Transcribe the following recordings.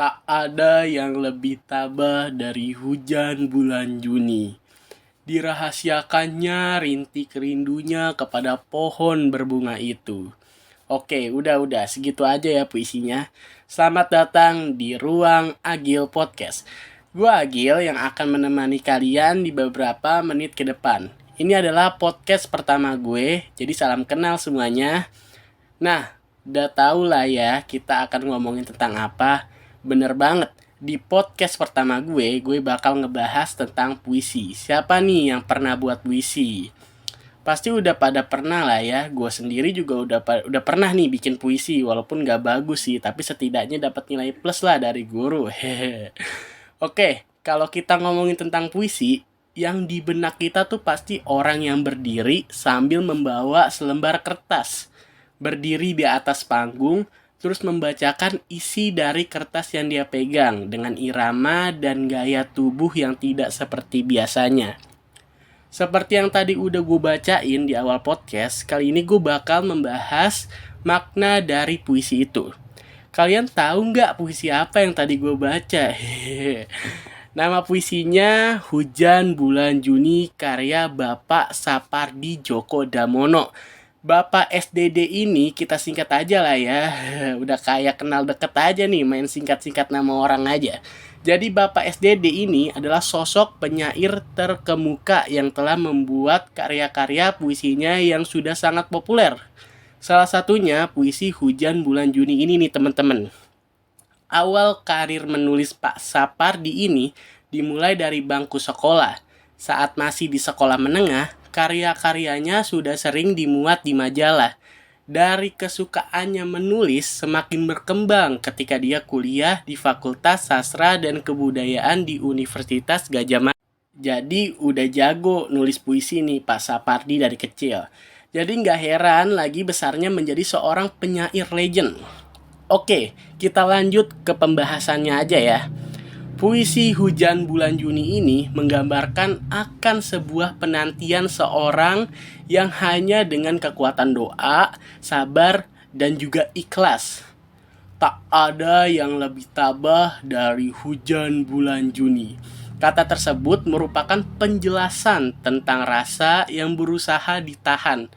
Tak ada yang lebih tabah dari hujan bulan Juni. Dirahasiakannya rintik rindunya kepada pohon berbunga itu. Oke, udah segitu aja ya puisinya. Selamat datang di Ruang Agil Podcast. Gua Agil yang akan menemani kalian di beberapa menit ke depan. Ini adalah podcast pertama gue, jadi salam kenal semuanya. Nah, udah tau lah ya kita akan ngomongin tentang apa. Bener banget, di podcast pertama gue bakal ngebahas tentang puisi. Siapa nih yang pernah buat puisi? Pasti udah pada pernah lah ya. Gue sendiri juga udah pernah nih bikin puisi, walaupun gak bagus sih, tapi setidaknya dapat nilai plus lah dari guru. Hehe. Oke, kalau kita ngomongin tentang puisi, yang di benak kita tuh pasti orang yang berdiri sambil membawa selembar kertas. Berdiri di atas panggung, terus membacakan isi dari kertas yang dia pegang dengan irama dan gaya tubuh yang tidak seperti biasanya. Seperti yang tadi udah gue bacain di awal podcast, kali ini gue bakal membahas makna dari puisi itu. Kalian tahu nggak puisi apa yang tadi gue baca? Nama puisinya Hujan Bulan Juni karya Bapak Sapardi Djoko Damono. Bapak SDD ini kita singkat aja lah ya. Udah kayak kenal deket aja nih, main singkat-singkat nama orang aja. Jadi Bapak SDD ini adalah sosok penyair terkemuka yang telah membuat karya-karya puisinya yang sudah sangat populer. Salah satunya puisi Hujan Bulan Juni ini nih teman-teman. Awal karir menulis Pak Sapardi ini dimulai dari bangku sekolah. Saat masih di sekolah menengah, karya-karyanya sudah sering dimuat di majalah. Dari kesukaannya menulis semakin berkembang ketika dia kuliah di Fakultas Sastra dan Kebudayaan di Universitas Gadjah Mada. Jadi udah jago nulis puisi nih Pak Sapardi dari kecil. Jadi nggak heran lagi besarnya menjadi seorang penyair legend. Oke, kita lanjut ke pembahasannya aja ya. Puisi Hujan Bulan Juni ini menggambarkan akan sebuah penantian seorang yang hanya dengan kekuatan doa, sabar, dan juga ikhlas. Tak ada yang lebih tabah dari hujan bulan Juni. Kata tersebut merupakan penjelasan tentang rasa yang berusaha ditahan.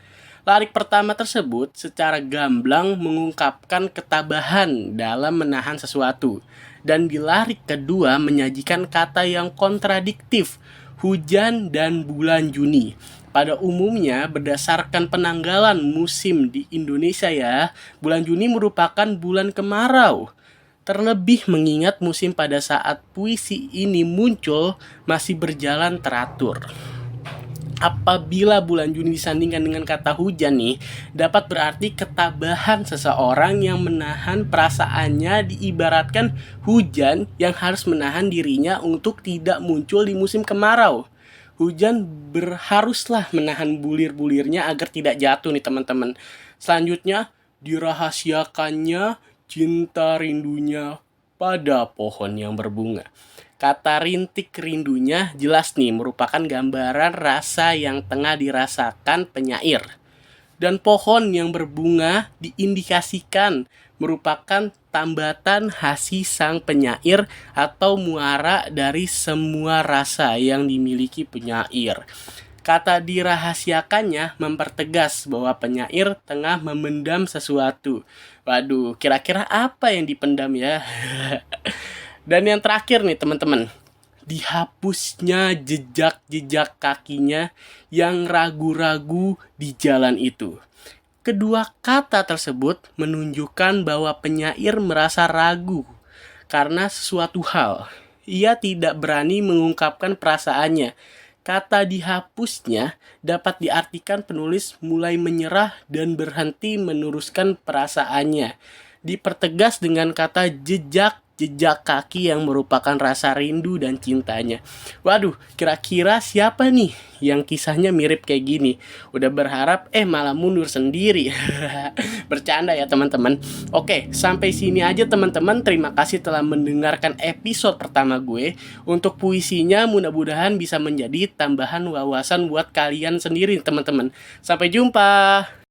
Lirik pertama tersebut secara gamblang mengungkapkan ketabahan dalam menahan sesuatu. Dan di lirik kedua menyajikan kata yang kontradiktif, hujan dan bulan Juni. Pada umumnya berdasarkan penanggalan musim di Indonesia ya, bulan Juni merupakan bulan kemarau. Terlebih mengingat musim pada saat puisi ini muncul masih berjalan teratur. Apabila bulan Juni disandingkan dengan kata hujan nih, dapat berarti ketabahan seseorang yang menahan perasaannya diibaratkan hujan yang harus menahan dirinya untuk tidak muncul di musim kemarau. Hujan haruslah menahan bulir-bulirnya agar tidak jatuh nih teman-teman. Selanjutnya, dirahasiakannya cinta rindunya pada pohon yang berbunga. Kata rintik rindunya jelas nih merupakan gambaran rasa yang tengah dirasakan penyair. Dan pohon yang berbunga diindikasikan merupakan tambatan hasi sang penyair atau muara dari semua rasa yang dimiliki penyair. Kata dirahasiakannya mempertegas bahwa penyair tengah memendam sesuatu. Waduh, kira-kira apa yang dipendam ya? Dan yang terakhir nih teman-teman, dihapusnya jejak-jejak kakinya yang ragu-ragu di jalan itu. Kedua kata tersebut menunjukkan bahwa penyair merasa ragu karena sesuatu hal. Ia tidak berani mengungkapkan perasaannya. Kata dihapusnya dapat diartikan penulis mulai menyerah dan berhenti meneruskan perasaannya. Dipertegas dengan kata jejak kaki yang merupakan rasa rindu dan cintanya. Waduh, kira-kira siapa nih yang kisahnya mirip kayak gini? Udah berharap malah mundur sendiri. Bercanda ya teman-teman. Oke, sampai sini aja teman-teman. Terima kasih telah mendengarkan episode pertama gue. Untuk puisinya mudah-mudahan bisa menjadi tambahan wawasan buat kalian sendiri teman-teman. Sampai jumpa.